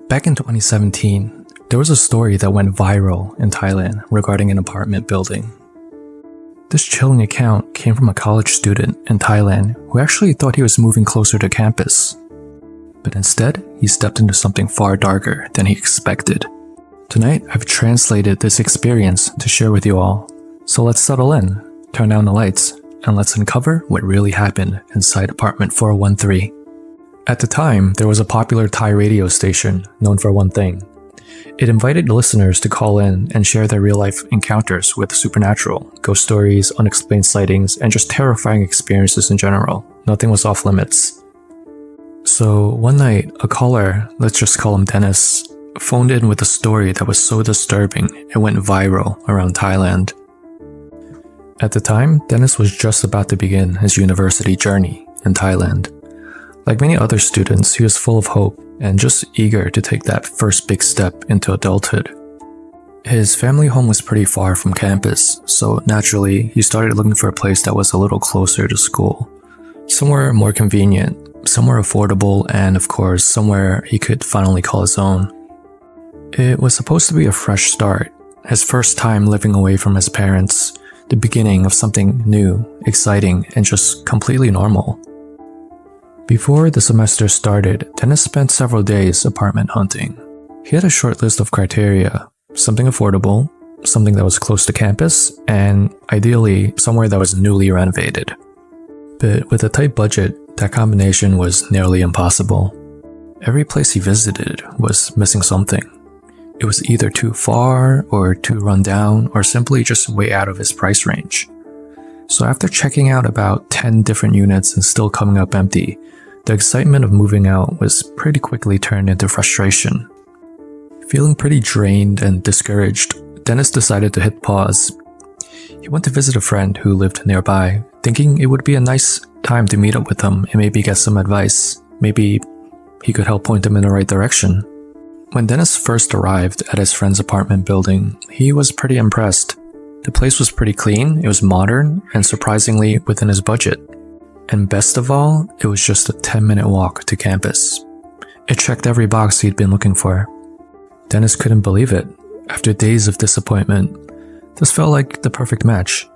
Back in 2017, there was a story that went viral in Thailand regarding an apartment building. This chilling account came from a college student in Thailand who actually thought he was moving closer to campus. But instead, he stepped into something far darker than he expected. Tonight, I've translated this experience to share with you all. So let's settle in, turn down the lights, and let's uncover what really happened inside apartment 413. At the time, there was a popular Thai radio station known for one thing. It invited listeners to call in and share their real-life encounters with supernatural, ghost stories, unexplained sightings, and just terrifying experiences in general. Nothing was off limits. So one night, a caller, let's just call him Dennis, phoned in with a story that was so disturbing it went viral around Thailand. At the time, Dennis was just about to begin his university journey in Thailand. Like many other students, he was full of hope and just eager to take that first big step into adulthood. His family home was pretty far from campus, so naturally, he started looking for a place that was a little closer to school. Somewhere more convenient, somewhere affordable, and of course, somewhere he could finally call his own. It was supposed to be a fresh start, his first time living away from his parents, the beginning of something new, exciting, and just completely normal. Before the semester started, Dennis spent several days apartment hunting. He had a short list of criteria: something affordable, something that was close to campus, and ideally somewhere that was newly renovated. But with a tight budget, that combination was nearly impossible. Every place he visited was missing something. It was either too far or too run down or simply just way out of his price range. So after checking out about 10 different units and still coming up empty, the excitement of moving out was pretty quickly turned into frustration. Feeling pretty drained and discouraged, Dennis decided to hit pause. He went to visit a friend who lived nearby, thinking it would be a nice time to meet up with him and maybe get some advice. Maybe he could help point him in the right direction. When Dennis first arrived at his friend's apartment building, he was pretty impressed. The place was pretty clean, it was modern, and surprisingly within his budget. And best of all, it was just a 10-minute walk to campus. It checked every box he'd been looking for. Dennis couldn't believe it. After days of disappointment, this felt like the perfect match.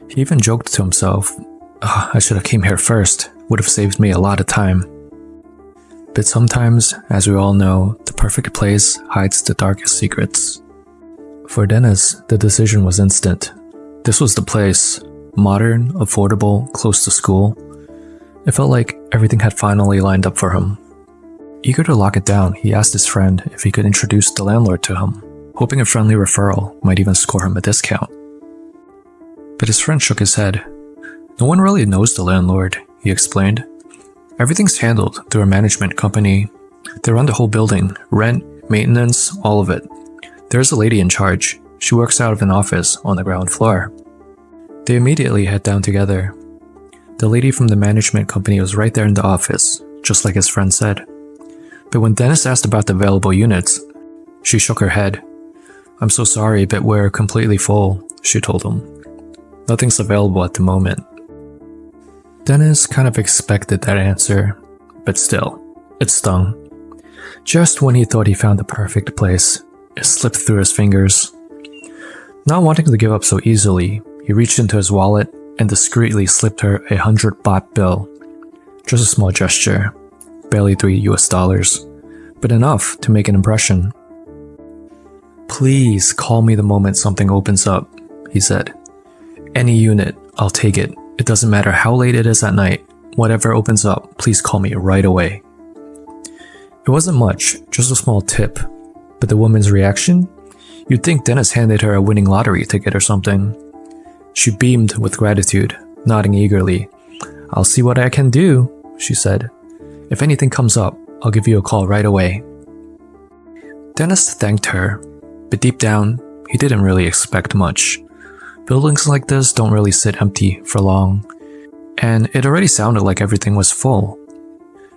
He even joked to himself, I should have came here first, would have saved me a lot of time. But sometimes, as we all know, the perfect place hides the darkest secrets. For Dennis, the decision was instant. This was the place. Modern, affordable, close to school. It felt like everything had finally lined up for him. Eager to lock it down, he asked his friend if he could introduce the landlord to him, hoping a friendly referral might even score him a discount. But his friend shook his head. No one really knows the landlord, he explained. Everything's handled through a management company. They run the whole building, rent, maintenance, all of it. There's a lady in charge. She works out of an office on the ground floor. They immediately head down together. The lady from the management company was right there in the office, just like his friend said. But when Dennis asked about the available units, she shook her head. I'm so sorry, but we're completely full, she told him. Nothing's available at the moment. Dennis kind of expected that answer, but still, it stung. Just when he thought he found the perfect place, it slipped through his fingers. Not wanting to give up so easily, he reached into his wallet and discreetly slipped her a 100 baht bill. Just a small gesture, barely $3, but enough to make an impression. Please call me the moment something opens up, he said. Any unit, I'll take it. It doesn't matter how late it is at night. Whatever opens up, please call me right away. It wasn't much, just a small tip, but the woman's reaction? You'd think Dennis handed her a winning lottery ticket or something. She beamed with gratitude, nodding eagerly. I'll see what I can do, she said. If anything comes up, I'll give you a call right away. Dennis thanked her, but deep down, he didn't really expect much. Buildings like this don't really sit empty for long, and it already sounded like everything was full.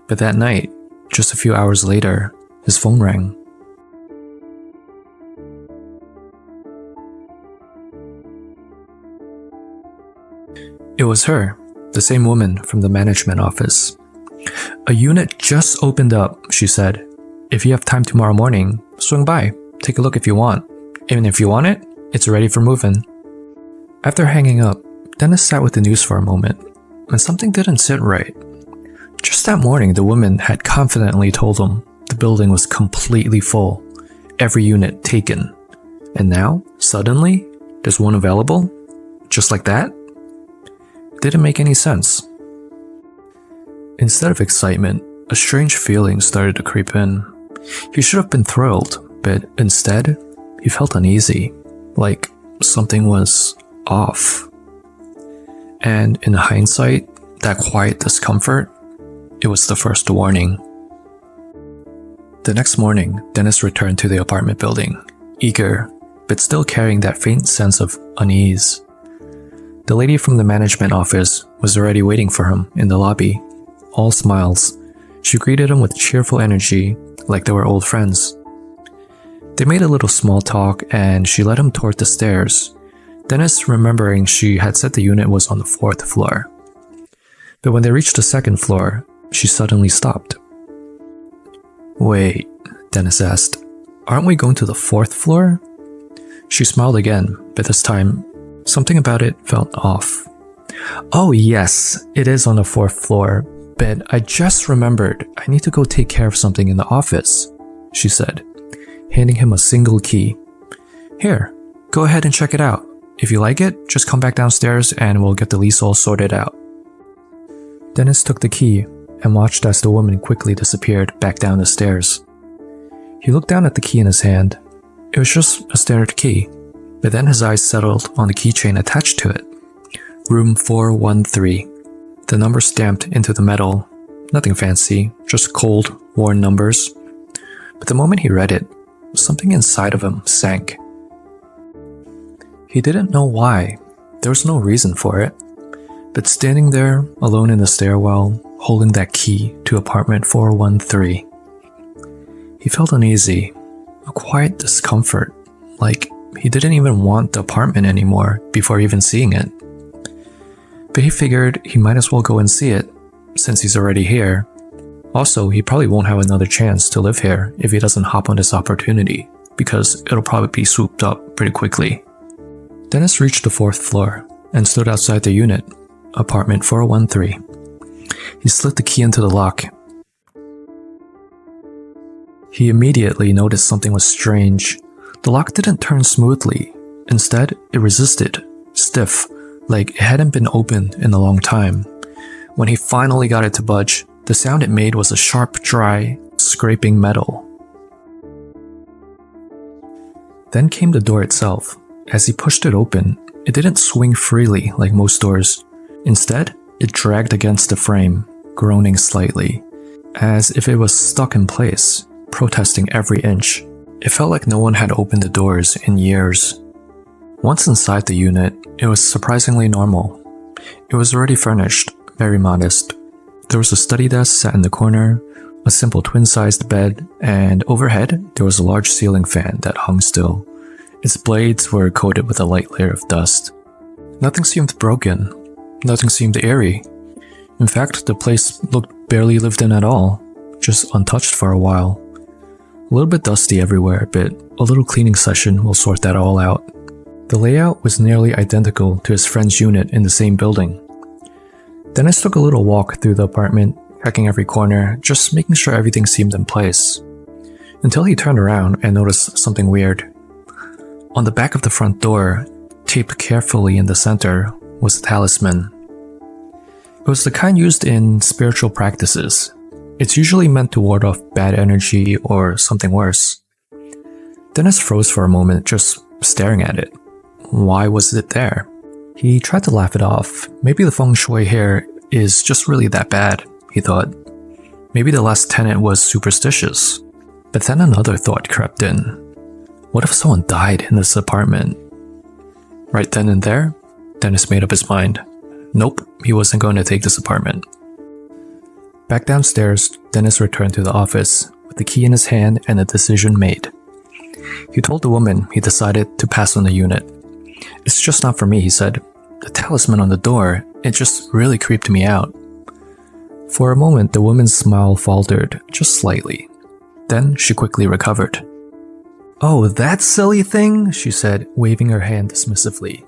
But that night, just a few hours later, his phone rang. It was her, the same woman from the management office. A unit just opened up, she said. If you have time tomorrow morning, swing by, take a look if you want. And if you want it, it's ready for moving. After hanging up, Dennis sat with the news for a moment, and something didn't sit right. Just that morning, the woman had confidently told him the building was completely full, every unit taken. And now, suddenly, there's one available? Just like that? It didn't make any sense. Instead of excitement, a strange feeling started to creep in. He should have been thrilled, but instead, he felt uneasy, like something was off. And in hindsight, that quiet discomfort, it was the first warning. The next morning, Dennis returned to the apartment building, eager, but still carrying that faint sense of unease. The lady from the management office was already waiting for him in the lobby, all smiles. She greeted him with cheerful energy, like they were old friends. They made a little small talk and she led him toward the stairs, Dennis remembering she had said the unit was on the 4th floor. But when they reached the 2nd floor, she suddenly stopped. "Wait," Dennis asked, "aren't we going to the 4th floor?" She smiled again, but this time, something about it felt off. "Oh yes, it is on the 4th floor, but I just remembered I need to go take care of something in the office," she said, handing him a single key. "Here, go ahead and check it out. If you like it, just come back downstairs and we'll get the lease all sorted out." Dennis took the key and watched as the woman quickly disappeared back down the stairs. He looked down at the key in his hand. It was just a standard key, but then his eyes settled on the keychain attached to it. Room 413. The number stamped into the metal. Nothing fancy, just cold, worn numbers. But the moment he read it, something inside of him sank. He didn't know why. There was no reason for it. But standing there, alone in the stairwell, holding that key to apartment 413, he felt uneasy, a quiet discomfort, like he didn't even want the apartment anymore before even seeing it. But he figured he might as well go and see it, since he's already here. Also, he probably won't have another chance to live here if he doesn't hop on this opportunity, because it'll probably be swooped up pretty quickly. Dennis reached the 4th floor and stood outside the unit, apartment 413. He slid the key into the lock. He immediately noticed something was strange. The lock didn't turn smoothly. Instead, it resisted, stiff, like it hadn't been opened in a long time. When he finally got it to budge, the sound it made was a sharp, dry, scraping metal. Then came the door itself. As he pushed it open, it didn't swing freely like most doors. Instead, it dragged against the frame, groaning slightly, as if it was stuck in place, protesting every inch. It felt like no one had opened the doors in years. Once inside the unit, it was surprisingly normal. It was already furnished, very modest. There was a study desk set in the corner, a simple twin-sized bed, and overhead, there was a large ceiling fan that hung still. Its blades were coated with a light layer of dust. Nothing seemed broken. Nothing seemed eerie. In fact, the place looked barely lived in at all, just untouched for a while. A little bit dusty everywhere, but a little cleaning session will sort that all out. The layout was nearly identical to his friend's unit in the same building. Dennis took a little walk through the apartment, checking every corner, just making sure everything seemed in place, until he turned around and noticed something weird. On the back of the front door, taped carefully in the center, was a talisman. It was the kind used in spiritual practices. It's usually meant to ward off bad energy or something worse. Dennis froze for a moment, just staring at it. Why was it there? He tried to laugh it off. Maybe the feng shui here is just really that bad, he thought. Maybe the last tenant was superstitious. But then another thought crept in. What if someone died in this apartment? Right then and there, Dennis made up his mind. Nope, he wasn't going to take this apartment. Back downstairs, Dennis returned to the office with the key in his hand and a decision made. He told the woman he decided to pass on the unit. "It's just not for me," he said. "The talisman on the door, it just really creeped me out." For a moment, the woman's smile faltered just slightly. Then she quickly recovered. "Oh, that silly thing," she said, waving her hand dismissively.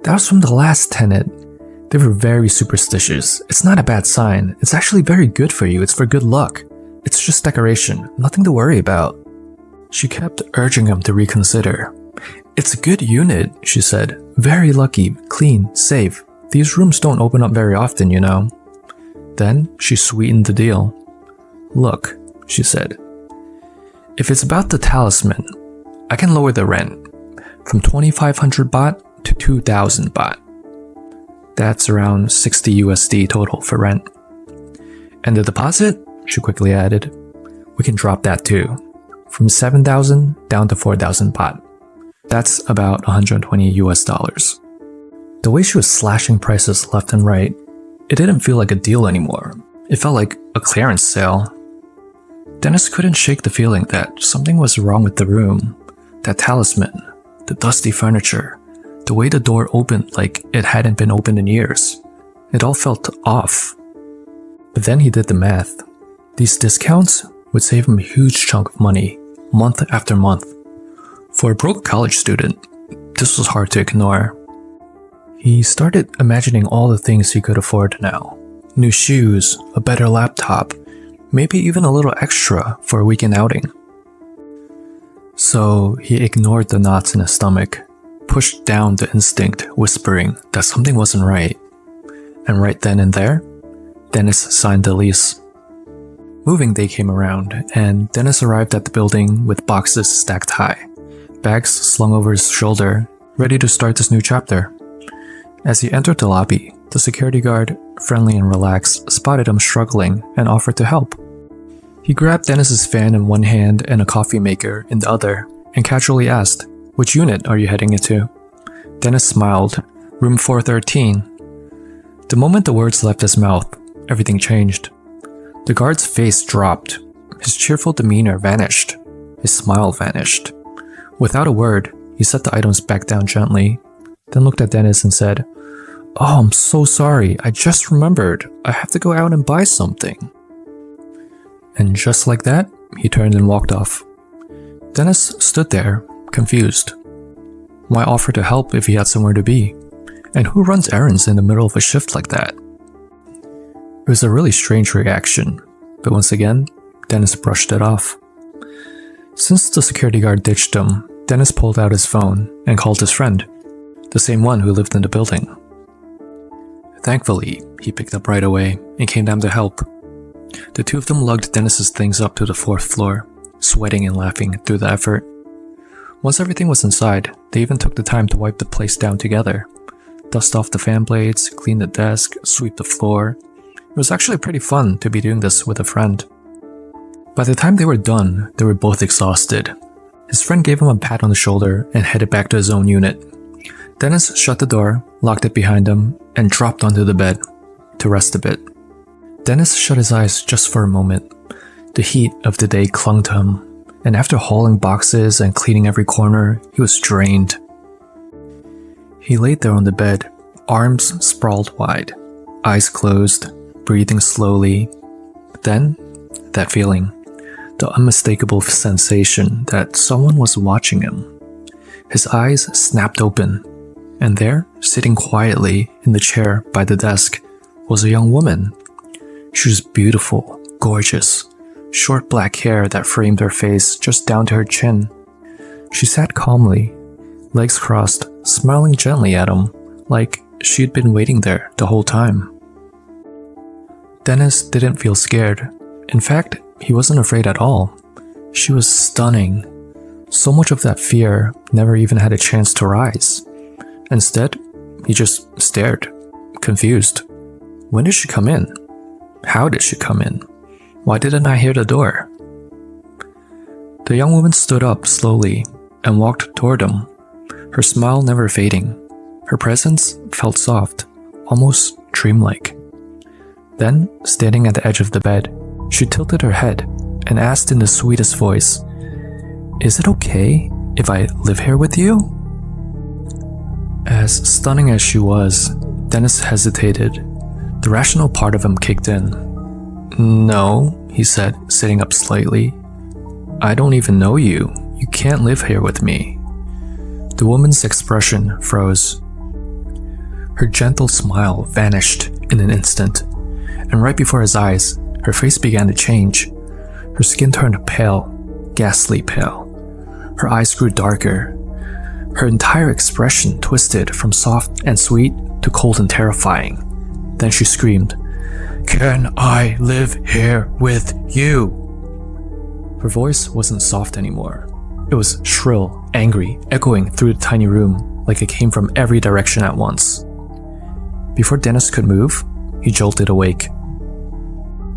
"That was from the last tenant. They were very superstitious. It's not a bad sign. It's actually very good for you. It's for good luck. It's just decoration. Nothing to worry about." She kept urging him to reconsider. "It's a good unit," she said. "Very lucky, clean, safe. These rooms don't open up very often, you know." Then she sweetened the deal. "Look," she said. "If it's about the talisman, I can lower the rent from 2,500 baht to 2,000 baht. That's around 60 USD total for rent. And the deposit," she quickly added, "we can drop that too, from 7,000 down to 4,000 baht. That's about 120 US dollars. The way she was slashing prices left and right, it didn't feel like a deal anymore. It felt like a clearance sale. Dennis couldn't shake the feeling that something was wrong with the room. That talisman, the dusty furniture, the way the door opened like it hadn't been opened in years. It all felt off. But then he did the math. These discounts would save him a huge chunk of money, month after month. For a broke college student, this was hard to ignore. He started imagining all the things he could afford now. New shoes, a better laptop, maybe even a little extra for a weekend outing. So he ignored the knots in his stomach, pushed down the instinct whispering that something wasn't right. And right then and there, Dennis signed the lease. Moving day came around, and Dennis arrived at the building with boxes stacked high, bags slung over his shoulder, ready to start this new chapter. As he entered the lobby, the security guard, friendly and relaxed, spotted him struggling and offered to help. He grabbed Dennis's fan in one hand and a coffee maker in the other, and casually asked, "Which unit are you heading into?" Dennis smiled. "Room 413. The moment the words left his mouth, everything changed. The guard's face dropped. His cheerful demeanor vanished. His smile vanished. Without a word, he set the items back down gently, then looked at Dennis and said, "Oh, I'm so sorry. I just remembered. I have to go out and buy something." And just like that, he turned and walked off. Dennis stood there, confused. Why offer to help if he had somewhere to be? And who runs errands in the middle of a shift like that? It was a really strange reaction, but once again, Dennis brushed it off. Since the security guard ditched him, Dennis pulled out his phone and called his friend, the same one who lived in the building. Thankfully, he picked up right away and came down to help. The two of them lugged Dennis's things up to the 4th floor, sweating and laughing through the effort. Once everything was inside, they even took the time to wipe the place down together. Dust off the fan blades, clean the desk, sweep the floor. It was actually pretty fun to be doing this with a friend. By the time they were done, they were both exhausted. His friend gave him a pat on the shoulder and headed back to his own unit. Dennis shut the door, locked it behind him, and dropped onto the bed to rest a bit. Dennis shut his eyes just for a moment. The heat of the day clung to him, and after hauling boxes and cleaning every corner, he was drained. He laid there on the bed, arms sprawled wide, eyes closed, breathing slowly. Then, that feeling, the unmistakable sensation that someone was watching him. His eyes snapped open, and there, sitting quietly in the chair by the desk, was a young woman. She was beautiful, gorgeous, short black hair that framed her face just down to her chin. She sat calmly, legs crossed, smiling gently at him, like she'd been waiting there the whole time. Dennis didn't feel scared. In fact, he wasn't afraid at all. She was stunning. So much of that fear never even had a chance to rise. Instead, he just stared, confused. When did she come in? How did she come in? Why didn't I hear the door? The young woman stood up slowly and walked toward him, her smile never fading. Her presence felt soft, almost dreamlike. Then, standing at the edge of the bed, she tilted her head and asked in the sweetest voice, "Is it okay if I live here with you?" As stunning as she was, Dennis hesitated. The rational part of him kicked in. "No," he said, sitting up slightly. I don't even know you. You can't live here with me." The woman's expression froze. Her gentle smile vanished in an instant, and right before his eyes, her face began to change. Her skin turned pale, ghastly pale. Her eyes grew darker. Her entire expression twisted from soft and sweet to cold and terrifying. Then she screamed, "Can I live here with you?" Her voice wasn't soft anymore. It was shrill, angry, echoing through the tiny room like it came from every direction at once. Before Dennis could move, he jolted awake.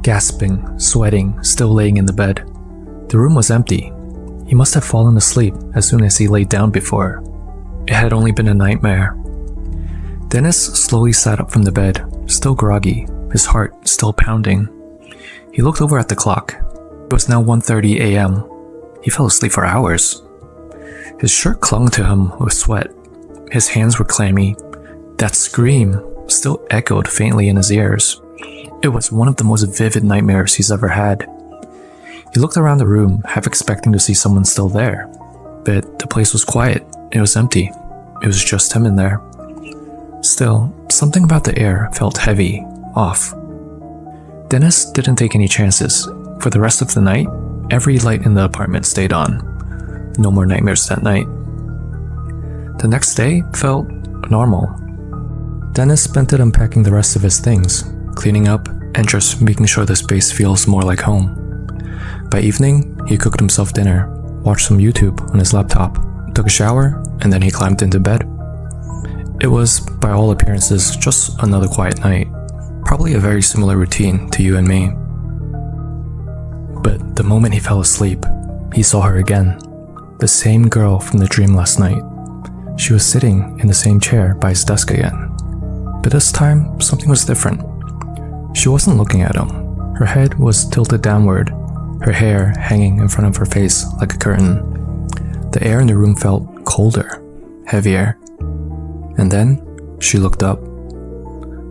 Gasping, sweating, still laying in the bed. The room was empty. He must have fallen asleep as soon as he laid down before. It had only been a nightmare. Dennis slowly sat up from the bed, still groggy, his heart still pounding. He looked over at the clock. It was now 1:30 a.m. He fell asleep for hours. His shirt clung to him with sweat. His hands were clammy. That scream still echoed faintly in his ears. It was one of the most vivid nightmares he's ever had. He looked around the room, half expecting to see someone still there. But the place was quiet. It was empty. It was just him in there. Still, something about the air felt heavy, off. Dennis didn't take any chances. For the rest of the night, every light in the apartment stayed on. No more nightmares that night. The next day felt normal. Dennis spent it unpacking the rest of his things, cleaning up, and just making sure the space feels more like home. By evening, he cooked himself dinner, watched some YouTube on his laptop, took a shower, and then he climbed into bed. It was, by all appearances, just another quiet night. Probably a very similar routine to you and me. But the moment he fell asleep, he saw her again. The same girl from the dream last night. She was sitting in the same chair by his desk again. But this time, something was different. She wasn't looking at him. Her head was tilted downward, her hair hanging in front of her face like a curtain. The air in the room felt colder, heavier. And then, she looked up.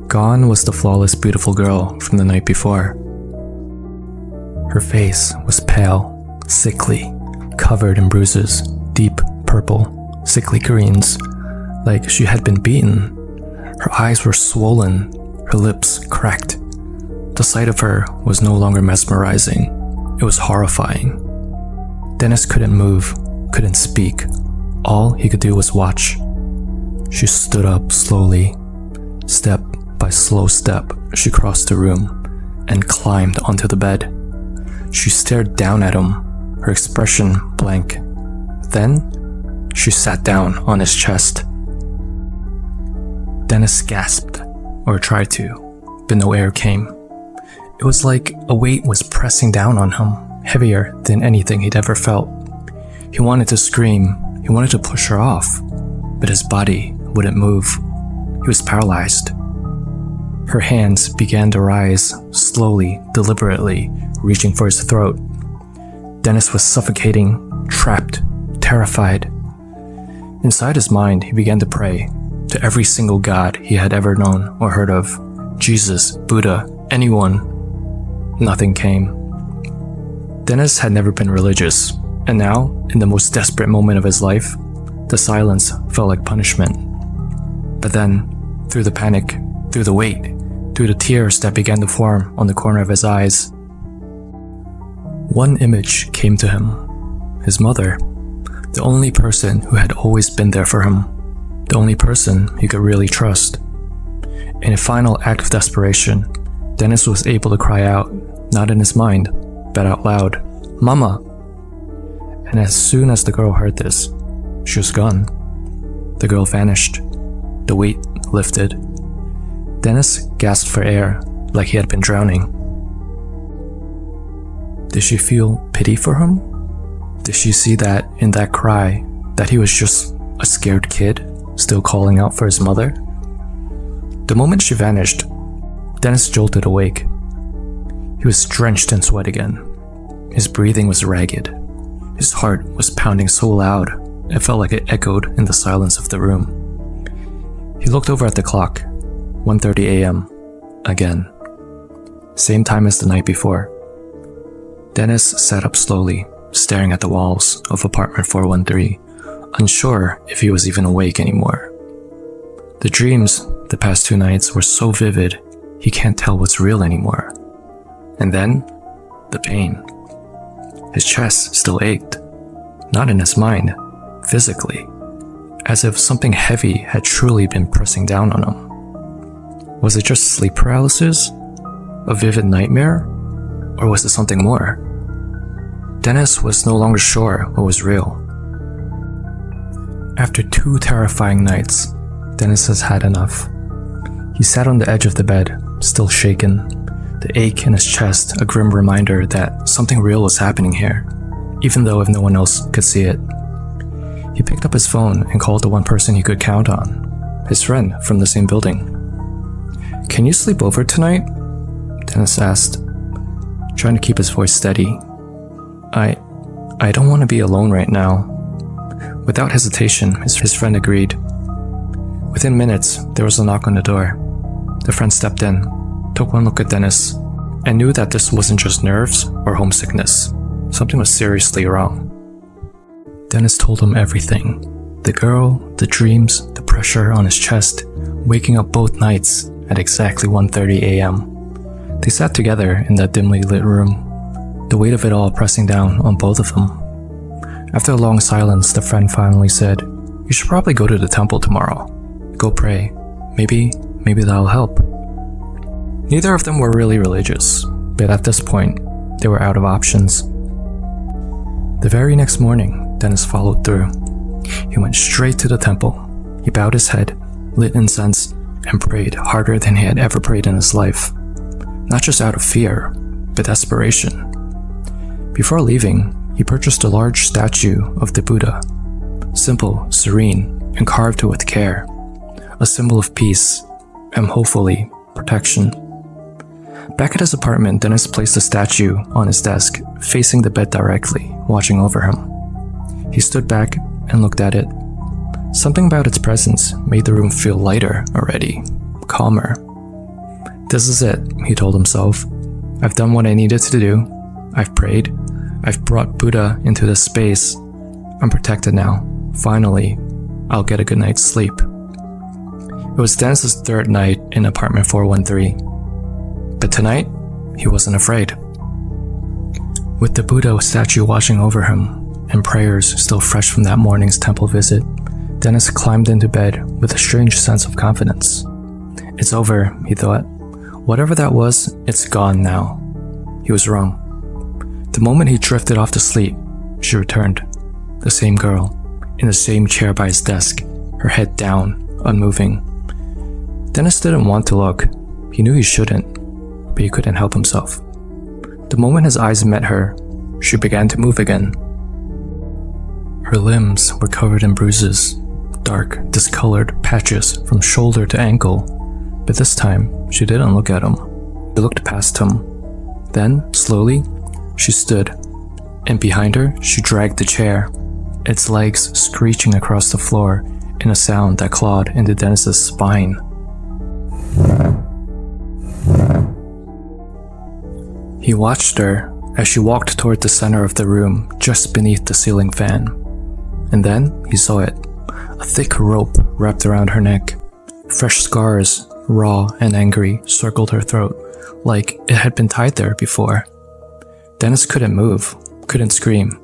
Gone was the flawless, beautiful girl from the night before. Her face was pale, sickly, covered in bruises, deep purple, sickly greens, like she had been beaten. Her eyes were swollen, her lips cracked. The sight of her was no longer mesmerizing. It was horrifying. Dennis couldn't move, couldn't speak. All he could do was watch. She stood up slowly. Step by slow step, she crossed the room and climbed onto the bed. She stared down at him, her expression blank. Then, she sat down on his chest. Dennis gasped, or tried to, but no air came. It was like a weight was pressing down on him, heavier than anything he'd ever felt. He wanted to scream, he wanted to push her off, but his body wouldn't move. He was paralyzed. Her hands began to rise, slowly, deliberately, reaching for his throat. Dennis was suffocating, trapped, terrified. Inside his mind, he began to pray to every single god he had ever known or heard of. Jesus, Buddha, anyone. Nothing came. Dennis had never been religious, and now, in the most desperate moment of his life, the silence felt like punishment. But then, through the panic, through the weight, through the tears that began to form on the corner of his eyes, one image came to him. His mother, the only person who had always been there for him, the only person he could really trust. In a final act of desperation, Dennis was able to cry out, not in his mind, but out loud, "Mama!" And as soon as the girl heard this, she was gone. The girl vanished. The weight lifted. Dennis gasped for air, like he had been drowning. Did she feel pity for him? Did she see that in that cry, that he was just a scared kid, still calling out for his mother? The moment she vanished, Dennis jolted awake. He was drenched in sweat again. His breathing was ragged. His heart was pounding so loud, it felt like it echoed in the silence of the room. He looked over at the clock, 1:30 a.m., again. Same time as the night before. Dennis sat up slowly, staring at the walls of apartment 413, unsure if he was even awake anymore. The dreams the past 2 nights were so vivid, he can't tell what's real anymore. And then, the pain. His chest still ached, not in his mind, physically, as if something heavy had truly been pressing down on him. Was it just sleep paralysis? A vivid nightmare? Or was it something more? Dennis was no longer sure what was real. After 2 terrifying nights, Dennis has had enough. He sat on the edge of the bed, still shaken, the ache in his chest a grim reminder that something real was happening here, even though if no one else could see it. He picked up his phone and called the one person he could count on, his friend from the same building. "Can you sleep over tonight?" Dennis asked, trying to keep his voice steady. I don't want to be alone right now." Without hesitation, his friend agreed. Within minutes, there was a knock on the door. The friend stepped in, took one look at Dennis, and knew that this wasn't just nerves or homesickness. Something was seriously wrong. Dennis told him everything. The girl, the dreams, the pressure on his chest, waking up both nights at exactly 1:30 a.m. They sat together in that dimly lit room, the weight of it all pressing down on both of them. After a long silence, the friend finally said, "You should probably go to the temple tomorrow. Go pray. Maybe that'll help." Neither of them were really religious, but at this point, they were out of options. The very next morning, Dennis followed through. He went straight to the temple. He bowed his head, lit incense, and prayed harder than he had ever prayed in his life. Not just out of fear, but desperation. Before leaving, he purchased a large statue of the Buddha. Simple, serene, and carved with care. A symbol of peace, and hopefully, protection. Back at his apartment, Dennis placed the statue on his desk, facing the bed directly, watching over him. He stood back and looked at it. Something about its presence made the room feel lighter already, calmer. "This is it," he told himself. "I've done what I needed to do. I've prayed. I've brought Buddha into this space. I'm protected now. Finally, I'll get a good night's sleep." It was Dennis's 3rd night in apartment 413. But tonight, he wasn't afraid. With the Buddha statue watching over him, and prayers still fresh from that morning's temple visit, Dennis climbed into bed with a strange sense of confidence. It's over, he thought. Whatever that was, it's gone now. He was wrong. The moment he drifted off to sleep, she returned. The same girl, in the same chair by his desk, her head down, unmoving. Dennis didn't want to look. He knew he shouldn't, but he couldn't help himself. The moment his eyes met her, she began to move again. Her limbs were covered in bruises, dark, discolored patches from shoulder to ankle, but this time, she didn't look at him. She looked past him. Then, slowly, she stood, and behind her, she dragged the chair, its legs screeching across the floor in a sound that clawed into Dennis's spine. He watched her as she walked toward the center of the room, just beneath the ceiling fan. And then he saw it, a thick rope wrapped around her neck. Fresh scars, raw and angry, circled her throat, like it had been tied there before. Dennis couldn't move, couldn't scream.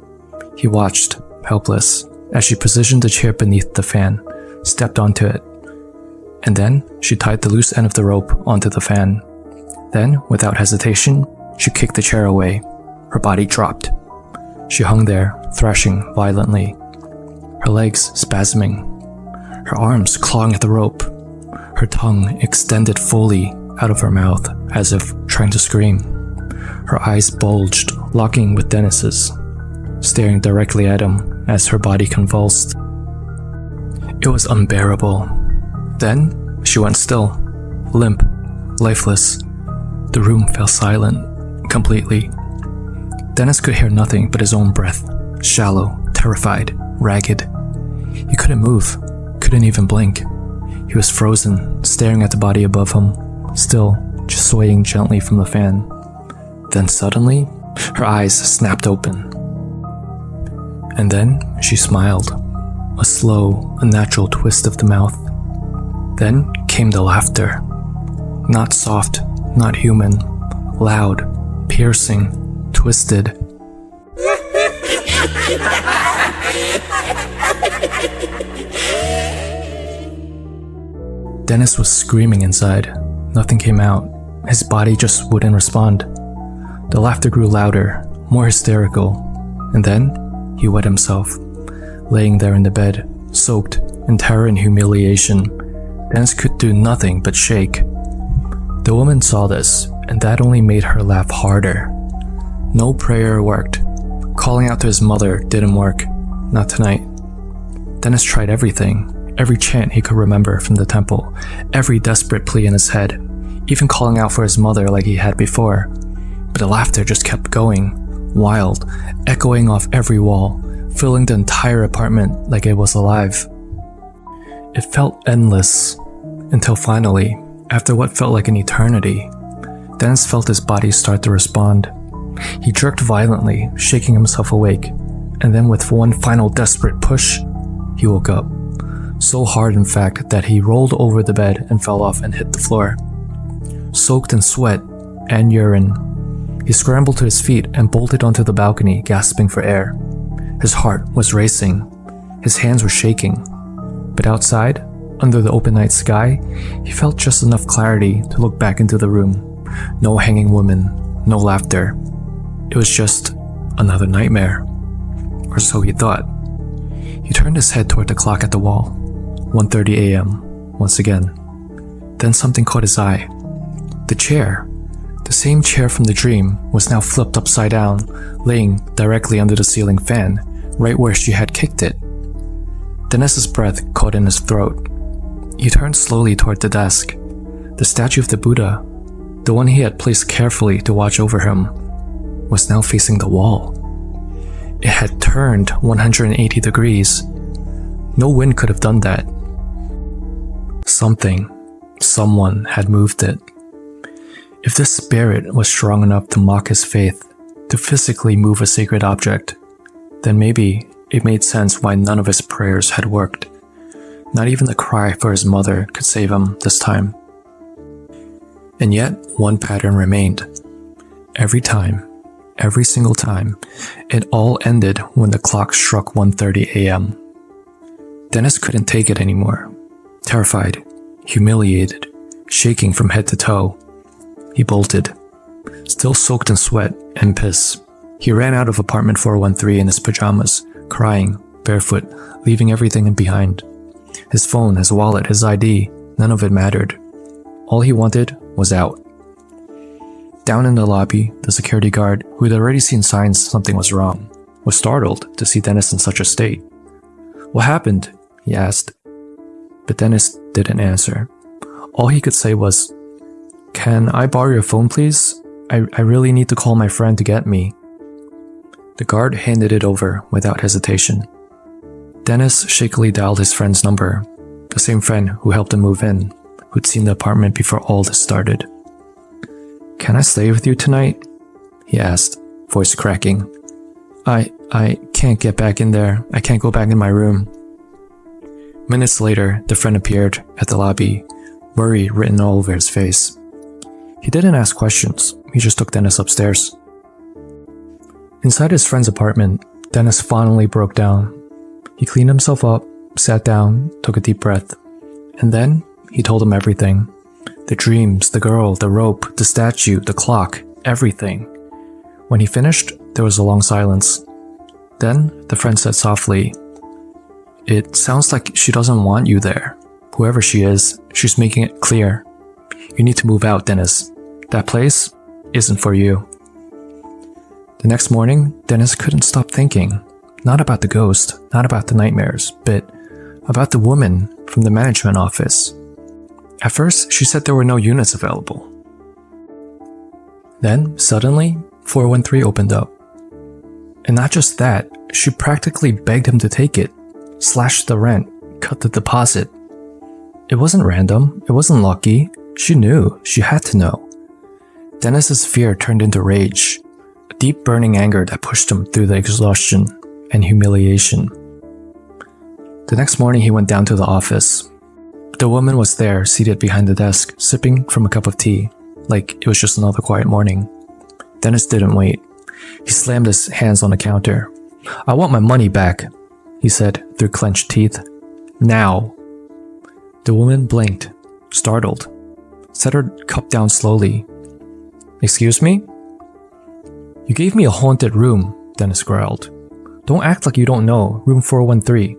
He watched, helpless, as she positioned the chair beneath the fan, stepped onto it. And then she tied the loose end of the rope onto the fan. Then, without hesitation, she kicked the chair away. Her body dropped. She hung there, thrashing violently, her legs spasming, her arms clawing at the rope, her tongue extended fully out of her mouth as if trying to scream. Her eyes bulged, locking with Dennis's, staring directly at him as her body convulsed. It was unbearable. Then she went still, limp, lifeless. The room fell silent, completely. Dennis could hear nothing but his own breath, shallow, terrified, ragged. He couldn't move, couldn't even blink. He was frozen, staring at the body above him, still just swaying gently from the fan. Then suddenly, her eyes snapped open. And then she smiled, a slow, unnatural twist of the mouth. Then came the laughter. Not soft, not human, loud, piercing, twisted. Dennis was screaming inside. Nothing came out. His body just wouldn't respond. The laughter grew louder, more hysterical, and then he wet himself, laying there in the bed, soaked in terror and humiliation. Dennis could do nothing but shake. The woman saw this, and that only made her laugh harder. No prayer worked. Calling out to his mother didn't work. Not tonight. Dennis tried everything. Every chant he could remember from the temple, every desperate plea in his head, even calling out for his mother like he had before. But the laughter just kept going, wild, echoing off every wall, filling the entire apartment like it was alive. It felt endless, until finally, after what felt like an eternity, Dennis felt his body start to respond. He jerked violently, shaking himself awake, and then with one final desperate push, he woke up. So hard, in fact, that he rolled over the bed and fell off and hit the floor. Soaked in sweat and urine, he scrambled to his feet and bolted onto the balcony, gasping for air. His heart was racing. His hands were shaking. But outside, under the open night sky, he felt just enough clarity to look back into the room. No hanging woman, no laughter. It was just another nightmare. Or so he thought. He turned his head toward the clock at the wall. 1:30 a.m. once again. Then something caught his eye. The chair, the same chair from the dream, was now flipped upside down, laying directly under the ceiling fan, right where she had kicked it. Dennis's breath caught in his throat. He turned slowly toward the desk. The statue of the Buddha, the one he had placed carefully to watch over him, was now facing the wall. It had turned 180 degrees. No wind could have done that. Someone had moved it. If this spirit was strong enough to mock his faith, to physically move a sacred object, then maybe it made sense why none of his prayers had worked. Not even the cry for his mother could save him this time. And yet, one pattern remained. Every time, every single time, it all ended when the clock struck 1:30 a.m. Dennis couldn't take it anymore. Terrified, humiliated, shaking from head to toe, he bolted. Still soaked in sweat and piss, he ran out of apartment 413 in his pajamas, crying, barefoot, leaving everything behind. His phone, his wallet, his ID, none of it mattered. All he wanted was out. Down in the lobby, the security guard, who had already seen signs something was wrong, was startled to see Dennis in such a state. "What happened?" he asked. But Dennis didn't answer. All he could say was, "Can I borrow your phone, please? I really need to call my friend to get me." The guard handed it over without hesitation. Dennis shakily dialed his friend's number, the same friend who helped him move in, who'd seen the apartment before all this started. "Can I stay with you tonight?" he asked, voice cracking. I can't get back in there. I can't go back in my room." Minutes later, the friend appeared at the lobby, worry written all over his face. He didn't ask questions, he just took Dennis upstairs. Inside his friend's apartment, Dennis finally broke down. He cleaned himself up, sat down, took a deep breath, and then he told him everything. The dreams, the girl, the rope, the statue, the clock, everything. When he finished, there was a long silence. Then, the friend said softly, "It sounds like she doesn't want you there. Whoever she is, she's making it clear. You need to move out, Dennis. That place isn't for you." The next morning, Dennis couldn't stop thinking. Not about the ghost, not about the nightmares, but about the woman from the management office. At first, she said there were no units available. Then, suddenly, 413 opened up. And not just that, she practically begged him to take it, slashed the rent, cut the deposit. It wasn't random, it wasn't lucky. She knew, she had to know. Dennis's fear turned into rage, a deep burning anger that pushed him through the exhaustion. and humiliation. The next morning, he went down to the office. The woman was there, seated behind the desk, sipping from a cup of tea, like it was just another quiet morning. Dennis didn't wait. He slammed his hands on the counter. "I want my money back," he said through clenched teeth. "Now." The woman blinked, startled, set her cup down slowly. "Excuse me?" "You gave me a haunted room," Dennis growled. "Don't act like you don't know, room 413.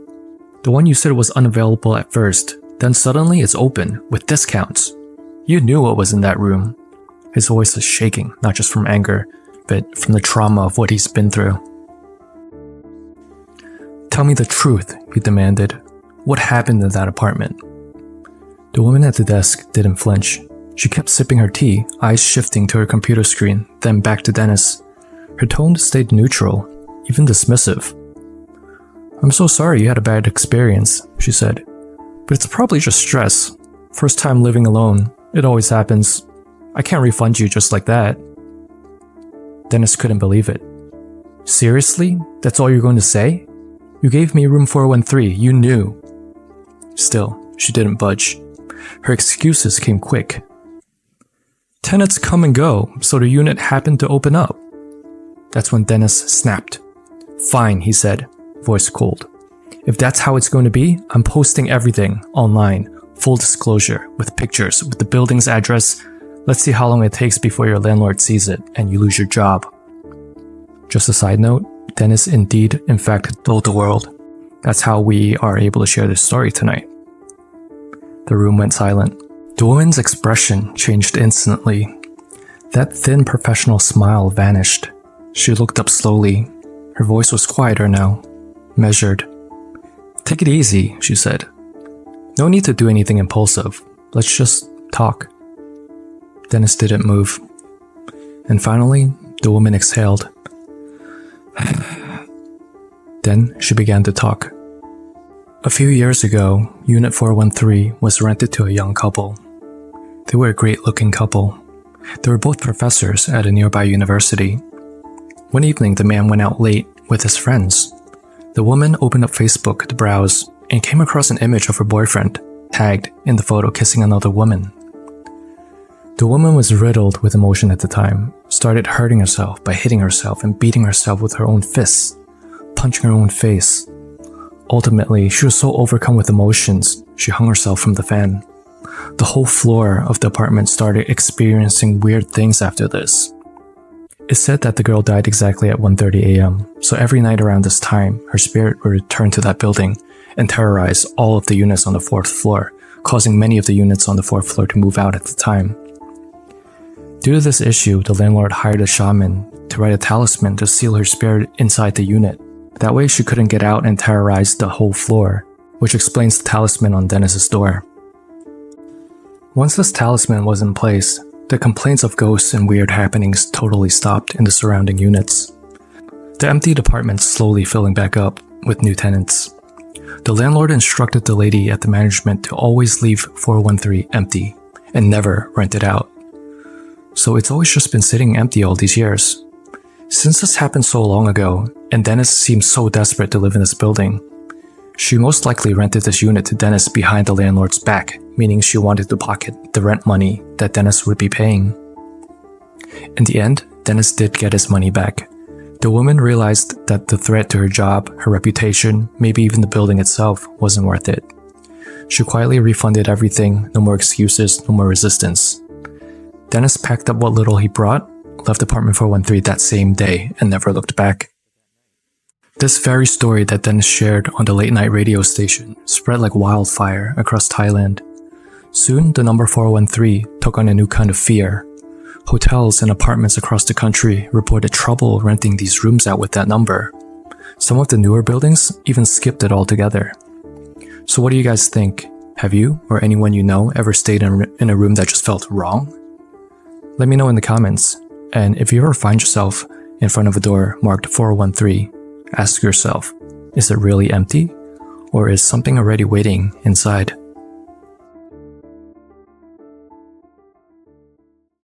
The one you said was unavailable at first, then suddenly it's open, with discounts. You knew what was in that room." His voice was shaking, not just from anger, but from the trauma of what he's been through. "Tell me the truth," he demanded. "What happened in that apartment?" The woman at the desk didn't flinch. She kept sipping her tea, eyes shifting to her computer screen, then back to Dennis. Her tone stayed neutral, even dismissive. "I'm so sorry you had a bad experience," she said. "But it's probably just stress. First time living alone. It always happens. I can't refund you just like that." Dennis couldn't believe it. "Seriously? That's all you're going to say? You gave me room 413. You knew." Still, she didn't budge. Her excuses came quick. "Tenants come and go, so the unit happened to open up." That's when Dennis snapped. "Fine," he said, voice cold. "If that's how it's going to be, I'm posting everything online. Full disclosure, with pictures, with the building's address. Let's see how long it takes before your landlord sees it and you lose your job." Just a side note, Dennis indeed, in fact, told the world. That's how we are able to share this story tonight. The room went silent. The woman's expression changed instantly. That thin professional smile vanished. She looked up slowly. Her voice was quieter now, measured. "Take it easy," she said. "No need to do anything impulsive. Let's just talk." Dennis didn't move. And finally, the woman exhaled. Then she began to talk. "A few years ago, Unit 413 was rented to a young couple. They were a great-looking couple. They were both professors at a nearby university. One evening, the man went out late with his friends. The woman opened up Facebook to browse and came across an image of her boyfriend, tagged in the photo kissing another woman. The woman was riddled with emotion at the time, started hurting herself by hitting herself and beating herself with her own fists, punching her own face. Ultimately, she was so overcome with emotions, she hung herself from the fan. The whole floor of the apartment started experiencing weird things after this. It's said that the girl died exactly at 1:30 a.m., so every night around this time, her spirit would return to that building and terrorize all of the units on the 4th floor, causing many of the units on the 4th floor to move out at the time. Due to this issue, the landlord hired a shaman to write a talisman to seal her spirit inside the unit. That way she couldn't get out and terrorize the whole floor, which explains the talisman on Dennis's door. Once this talisman was in place, the complaints of ghosts and weird happenings totally stopped in the surrounding units. The emptied apartments slowly filling back up with new tenants. The landlord instructed the lady at the management to always leave 413 empty and never rent it out. So it's always just been sitting empty all these years. Since this happened so long ago, and Dennis seemed so desperate to live in this building, she most likely rented this unit to Dennis behind the landlord's back, meaning she wanted to pocket the rent money that Dennis would be paying. In the end, Dennis did get his money back. The woman realized that the threat to her job, her reputation, maybe even the building itself wasn't worth it. She quietly refunded everything, no more excuses, no more resistance. Dennis packed up what little he brought, left apartment 413 that same day, and never looked back. This very story that Dennis shared on the late-night radio station spread like wildfire across Thailand. Soon, the number 413 took on a new kind of fear. Hotels and apartments across the country reported trouble renting these rooms out with that number. Some of the newer buildings even skipped it altogether. So what do you guys think? Have you, or anyone you know, ever stayed in a room that just felt wrong? Let me know in the comments. And if you ever find yourself in front of a door marked 413, ask yourself, is it really empty? Or is something already waiting inside?